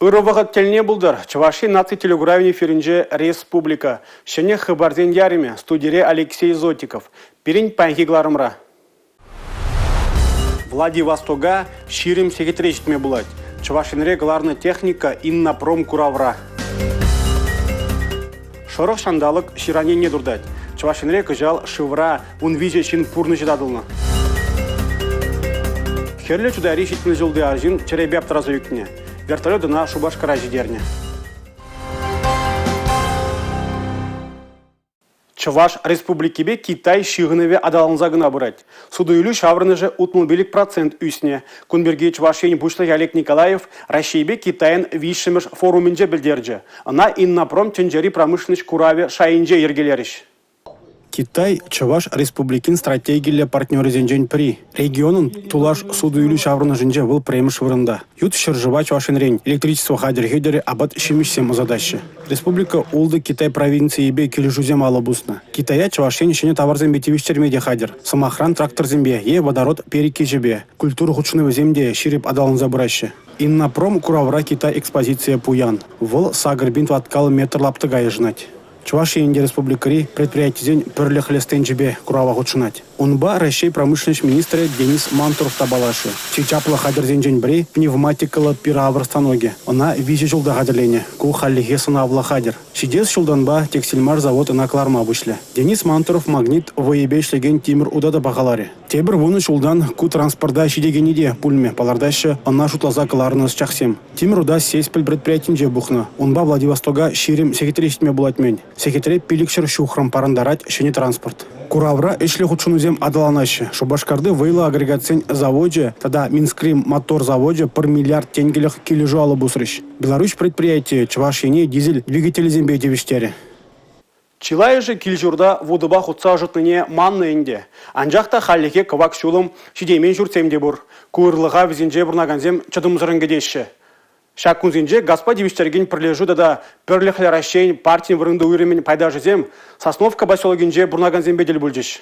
Вырывағат теліне бұлдар. Чуваши наци телеграфин эфиринже республика. Шене хабарден яриме студире Алексей Зотиков. Перень панхигларымра. Владивостога ширим секретаречтме булать. Чувашинре главная техника Иннопром Куравра. Шорох шандалык ширане не дурдать. Чувашинре кыжал шивра унвиже чин пурны жидадылны. Херле чудари шитмел жылды аржин черебяп таразовикне. Вертолеты на Шубашкара жидерне. Чуваш республикебе Китай шигыныве адаланзагына бұрать. Судуйлю шаврыны же утмылбелік процент үсіне. Кунберге Чувашень Бушлы Олег Николаев Российбе Китайын вишшіміш форуминже білдерджі. Ана Иннопром тенджери промышленность Кураве шайынже ергелеріш. Китай Чуваш республикин стратегиялы партнеры зенжен при. Регионын тулаш судуйлю шаврыны жинже был премыш вырында. Ют шыржыва Чувашинрень электричество хадер-хедері абат шемишсем задачи. Республика улды Китай провинции бе кележузем алабусна. Китая Чувашень шене товар зембе тивиштермеде хадер. Самохран трактор зембе, водород переки жебе. Культуру хучного земде ширип адалын забращи. Иннопром Куравра Китай экспозиция пуян. Вол сагырбин ваткал метр лаптыгай жнать. Чувашия республикари предприятий перлих лестен жебе Курава худшинать. Унба Россия промышленность министра Денис Мантуров табалаши. Чичапла хадер зенжен бри пневматикала пиравр станоги. Она визи жулда хадерлене. Ку халлихе санавла хадер. Шидес шулданба текстильмар завод на кларма вышле. Денис Мантуров магнит воебе шлеген Тимур удада бахалари. Тебр вуны шулдан ку транспорта шидегениде пульме палардаща она шутлаза кларнас чахсем. Тимур уда сесть предприятин же бухна. Унба Владивостога ширим секретаристме булатмень. Секретарь пиликшер шухрам парандарать шене транспорт. Куравра эшли худшунузем адаланаще. Шубашкарды вейла агрегацин заводе, тогда Минскрим мотор заводе пар миллиард тенгелях килежу алабусрыш. Беларусь предприятие Чувашине дизель двигатель зембе девиштере. Чилай же килжурда водыба хутса жытныне манны инде. Анжақта халлике кывак шулым шидеймен жүртсемде бур. Куырлыға візінже бурнаганзем чыдымзырынгедеші. Шакунзинже Господь виштерген прилежу да перлихля расщейн партин вырынды уйремен пайда жезем, Сосновка басологинже бурнаганзем бедел бульджиш.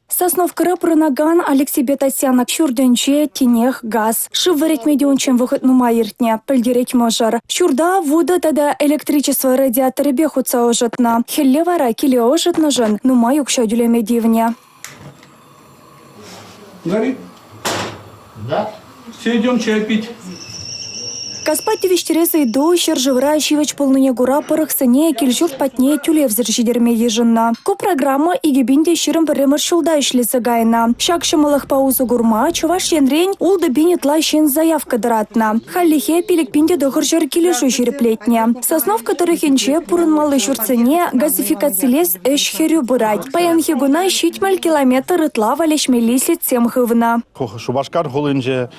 Сосновка рапрынаган Алексей Татьяна Чурденче, Тинех, Газ. Шиварить медиончем выход нумаиртня, пельдереть можар. Чурда, вода тада электричество радиаторы бехутся ожитна. Хеллевара киле ожитна жен, нумаю кшадюле медивня. Дарит? Да. Все идем чай пить. Каспати виштереса и до щержевра щивач полныне гура парахсане кильжур патне тюлев заржидерме ежинна. Ко программа и гибинде щирым времер шулда ишлица гайна. Шак шамалах паузу гурма, чуваш янрень улда бинет лайшин заявка дратна. Халлихе пилик пинде дохаржар килежу щиреплетня. Сосновка тарахинче пурын малы щурцене газификацилес эш херю бурать. Паян хигуна щитмаль километр итла валешмелисит семхывна. Шубашкар хулынже,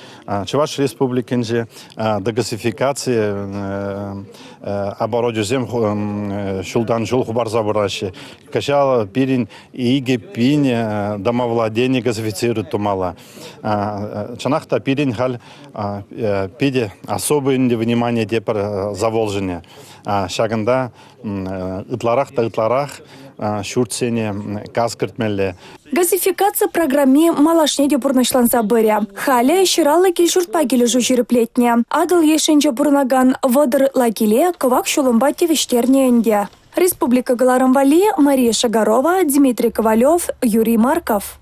Чуваш республикинже, газификация обороте зем шулдан жул хубар забращи. Качал пирин иге пин домовладение газифицирует тумала. Чанахта пирин халь пиде особое внимание тепер заволжение. Шаганда итларах шурцене газ кертмелле. Газификация программе малашнеде бурнашланса быря. Халя щирала кильшурт пагилежу щиреплетня. Адал ешенче бурнаган водор лагиле ковак шулымбати виштерне энде. Республика Галарамвали, Мария Шагарова, Дмитрий Ковалев, Юрий Марков.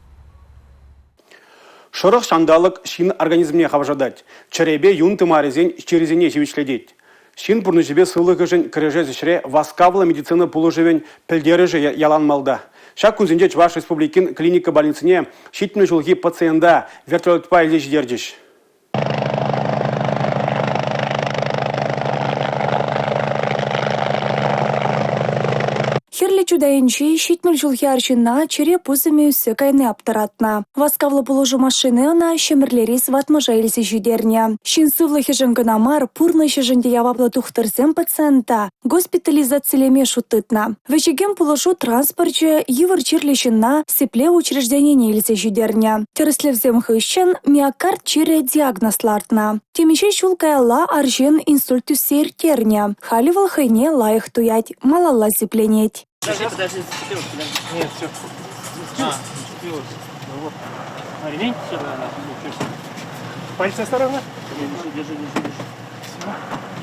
Шорох шандалык шин организмне хавжадать. Черебе юнты марезень черезене живичледеть. Шин бурнежебе сылыгы жен кіреже зішре васкавла медицина пулыжевен пілдері же яланмалда. Шак күнзінде Чуваш республикин клиника больницыне шитмені жылғы пациента вертолетпа еле жидердеш. Херле чудаенчи щитмель жылхи арчина чере пузыми үсі кайны аптыратна. Васкавлы положу машины она щемерлерис ватмажа елсе жидерня. Щин сывлы хижангынамар пурны щеженде яваплы тухтырзем пациента. Госпитализациялеме шутытна. Вещегем положу транспорте евар чирлещина сепле учреждение елсе жидерня. Тереслевзем хыщен миокард чире диагнозлартна. Темеше шулкаяла аржен инсультус сертерня. Халивал хайне лайх туять, малала сепленеть. Подожди, зацепилось, подожди. Нет, все. Зацепилось. Ну вот. Ремень сюда, пальцы осторожно. Держи. Все.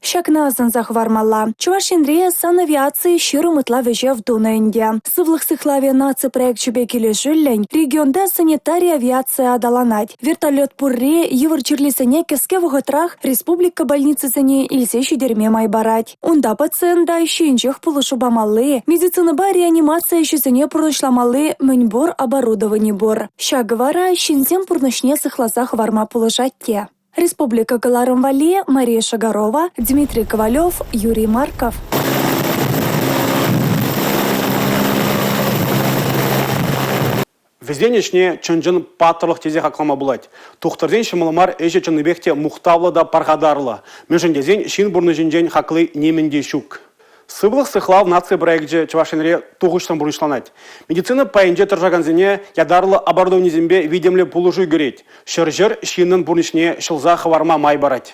Шакназан захвармалла. Чувашинре санавиации щирым ытла веже в Дунэнде. Сывлых сыхлаве наци проект чебе келешүллен, регионда санитария авиация адаланать. Вертолет пурре евр чирлисене кеске вғытрах республика больницасыне илсе шидерме майбарать. Унда пациента щенчех пулышу бамалы, медицина ба реанимация щезене пурнышламалы мөньбор оборудование бор. Шагвара щензем пурнышне сыхлазах варма пулышатте. Республика Галарым-Вали, Мария Шагарова, Дмитрий Ковалев, Юрий Марков. Везденешне чынжын патырлық тезе хақлама бұлайды. Тухтырден шымылымар әже чыныбекте мұқтавлы да парғадарлы. Мүжіндезен шин бұрны жінжен хақлы немінде шук. Сывлық сыхлав нация проекте Чувашинре туғыштан бұрышланады. Медицина пайынже тұржаганзіне ядарлы оборудованиезембе видемлі пулыжу көрет. Шыржыр шинын бұрнышне шылза хварма май барады.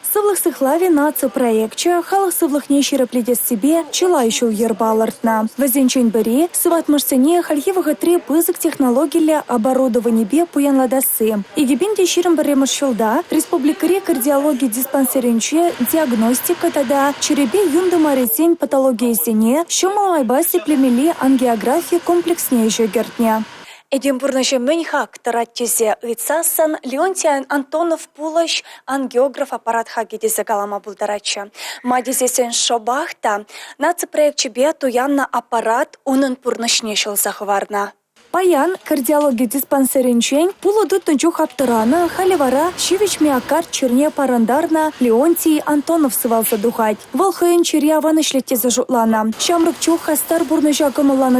Сывлых сыхлаве наци проектче халық сывлых нешері пледес себе чылайшыл ербалыртна. Вазенчен біре сыватмышсыне хальхивығы три пызык технологиялі оборудование бе пуянладасы. Егебенде ширым біремышшылда республикаре кардиология диспансерінче диагностика тада черебе юнды марезен патология зене шумалайбаси племели ангиография комплекснее жөгертне. Эдинбургнаше мөньхак тараттезе ыцасан Леонтий Антонов пулаш ангиограф аппарат хагедезе галама булдарача. Мадезесен шобахта наци проект чебе туянна аппарат унын пурнышнешыл захварна. Паян кардиология диспансеринчен пулуды тунчух аптырана халивара шивич миокард черне парандарна Леонтий Антонов сывалса духать. Волхын черья ванышлете зажутлана. Шамрык чух хастар бурныжа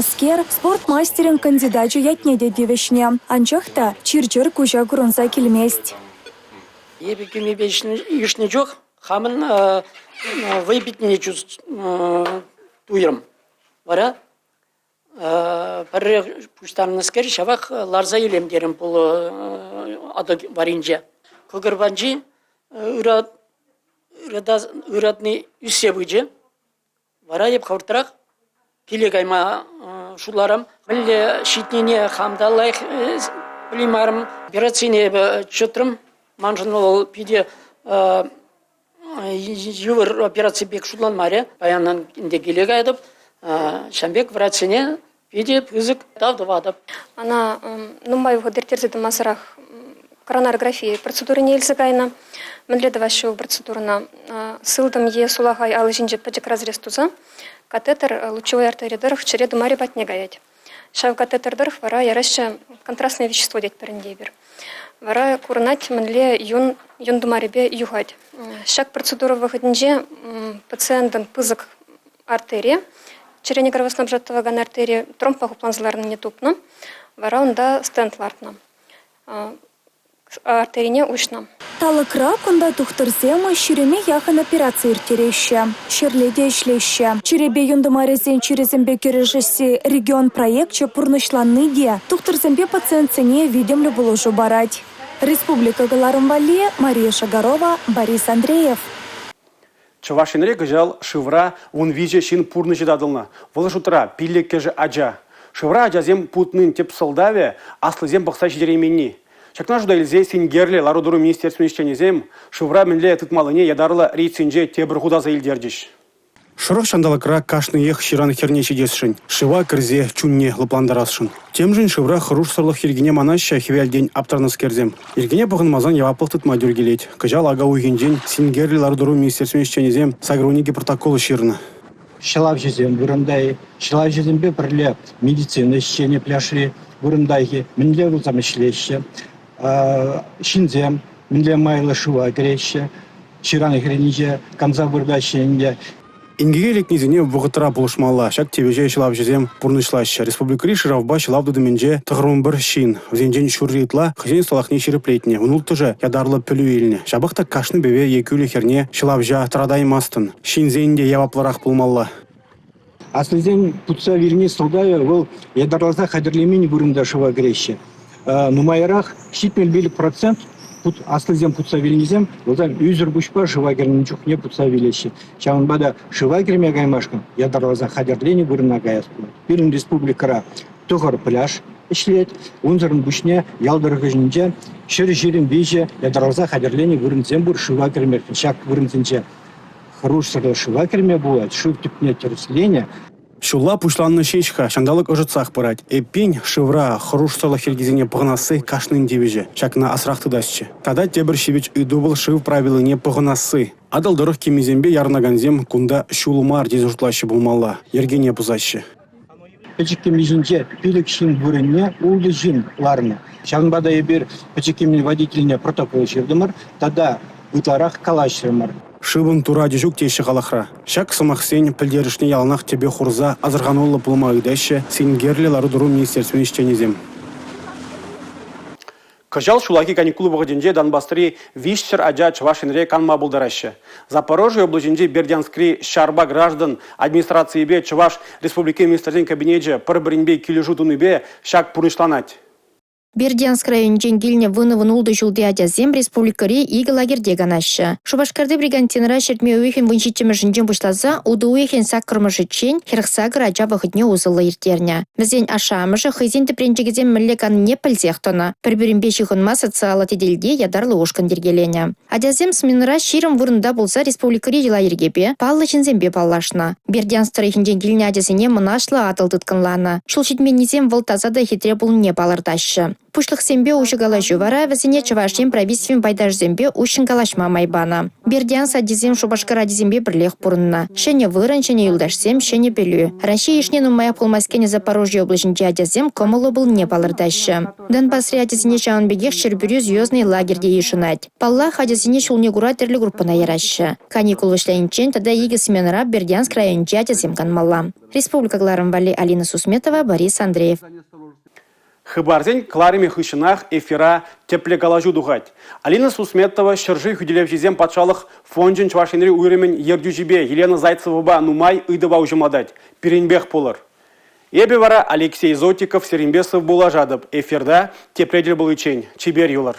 скер спортмастерин кандидатчу ятнеде девешне. Анчахта чирчыр кужа грунза келместь. Ебекеме ишне жоқ, хамын выпитне чувств туйрым. Вара? Парре пуштамны скер шавах ларза юлем дерем пул ады варинже. Когырбанжи ырадны үссе выже. Вара еп хавыртырақ пилегайма шуларым. Білі шитнене хамдалайх білімарым операцияне чөтрім. Манжын ол пиде ювыр операция бек шулан маре. Баяннан инде келегайдып. Шамбек врачыне пиде пызык давдывадып. Она нумай входертерзеди масарах коронарография процедуры не илсагайна. Менледоващу процедурна сылдым е сулахай алыжинжет падик разрез туза. Катетер лучевой артерии дырых череду мари батне гаять. Шав катетер дырых вара яраща контрастное вещество деть перендебер. Вара курнать менле юндумарибе югать. Шаг процедуры выходинже пациентен пызык артерии. Черене кровоснабжаттываган артерия тромб пахупланзыларны не тупна, вара онда стенд лартна. Артерине ушна. Талыкрак онда тухтырзема ширеме яхан операция иртереща. Шерледе ишлеща. Черебе юндымарезен черезембе кережеси регион проектче пурнышланны де. Тухтырзембе пациентсене видемлю булыжу барать. Республика Галарым-Вали, Мария Шагарова, Борис Андреев. Чувашинре гыжал шывра вон виже шин пурны жидадылна. Вылыш утра пиллекке же аджа. Шывра аджазем путнын теп сылдаве, аслызем бақса жидеременни. Чакна жуда илзе сингерле ларудуру министерству ишченезем, шывра менле тытмалыне ядарлы рейцинже тебір худаза илдердиш. Шырық шандалықра кашны ех ширан херне чедесшін. Шыва кірзе чунне лыпландарасшын. Тем жын шывра хыруш сырлық ергене манаща хевелден аптарныскерзем. Ергене бұғын мазан явапыл тытма дюргелет. Кыжал ага уйгенжен сингерли лардуру министерствен ишченезем сагроники протоколы ширны. Шылав жезем бұрындай, шылав жезембе бірле медицина ишчене пляшри бұрындайге мінле рузам ішлеші. Шинзем мінле майлы шыва кереші. Ширан хрениже канза бұрдашенге. Ингеге лекнезіне бұғытыра бұлышмалла, шак тебеже шылап жезем бұрнышлашы. Республикари шыравба шылап дұдыменже тұғырын бір шин. Взенжен шүррейтла, хызен салахне шеріплейтіне. Унул тұжы ядарлы пүлі еліне. Жабықта кашны беве екілі херне шылап жа тұрадаймастын. Шинзенде явапларақ бұлмалла. Аслызен путса верне сылдайы ол ядарлаза қадірлемені бұрында шыва кереші. Нумайрақ шитмел белік процент аслызем путса велнезем, олдан үзір бұшпа шыва кернен жүхне путса велеші. Чағынбада шыва керме гаймашкан, ядарлаза қадірлені бұрына гаяс болады. Бірін республикара тұғыр пляж, ишлет, унзырын бушне ялдыргы жинже, шыр жирин бейже ядралза хадерлене вырынзен бур шыва кермеркен, шак вырынзенже хорош сырлы шыва керме бывает, шыв типне терсление. Шула пушланны шечка, шандалык ожытсах пырать. Эппень, шывра, хрушсала хергизине пығынасы кашнын дебеже, чакна асрақты дасчы. Тада тебір шевич үйдубыл шыв правилыне пығынасы. Адалдырық кемезембе ярнаганзем кунда шулумар дезужтлашы булмалла, ергене пузашы. Печекем жинже пилик шин бурыне улды жин ларны. Шанбада ебер печекем водительне протокол шердымар, тада ытларах калашрымар. Шыбын тура дежук тейші қалақра. Шак сымақсен пілдерішне ялынақ тебе хурза азырғанолы пылма үйдәші сенгерлі лары дұру министерствен іштенезем. Кыжал шулаки каникулы бұғыденде Донбастыри вишчер аджа чвашинре канма бұлдарашы. Запорожье облаченде Бердянскри шарба граждан администрации бе Чуваш республики министрден кабинете пір-бірінбе кележу бе шак пұрнышланать. Бердянск районен гильне вынывын улды жылды адязем республикари игі лагерде ганашы. Шубашкарды бригантинра шертме уйхен выншитчемі жынжен бұштаза, уды уйхен саккырмышы чен, херхсагыр аджа вахытне узылы ертерня. Бізден ашамышы хызен тіпренчегізем мүллекан не пілзехтона. Бір-бірінбе шихынма социалы теделде ядарлы ошкан дергеленя. Адязем сминра ширым вырында болса республикари лагергебе, паллы чынзембе паллашна. Бердянск районен гильне адязене мұнашлы атылдытканлана. Шул шитменнезем вылтазада хитре бұл не палырдашы. Пушлық сембе ушыгала жувара, візіне Чувашем правительствен байдаж зембе ушынгалашма майбана. Бердянс адизем Шубашкар адизембе бірлех бұрынна. Шене вырын, шене юлдашсем, шене белю. Раньше ишнен умая пулмаскене Запорожье облачынде адизем комылы был не балырдашы. Донбасри адизене чаунбегех шербюрю звездный лагерде ешынать. Паллах адизене шулне гуратерлі группына ярашы. Каникул вышлайынчен, тада еги сменра Бердянск районче адизем канмалла. Республика Гларамвали, Алина Сусметова, Борис Андреев. Хыбарзен кларими хышынах эфира тепле калажу духать. Алина Сусметова шыржы хүделев жезем патшалық фонжын чвашинри уйремен ердю жибе Елена Зайцева нумай ыдыва ужимадать. Перенбех полар. Ебе вара Алексей Зотиков Серембесов була жадып. Эфирда тепледел был ичень. Чибер юлар.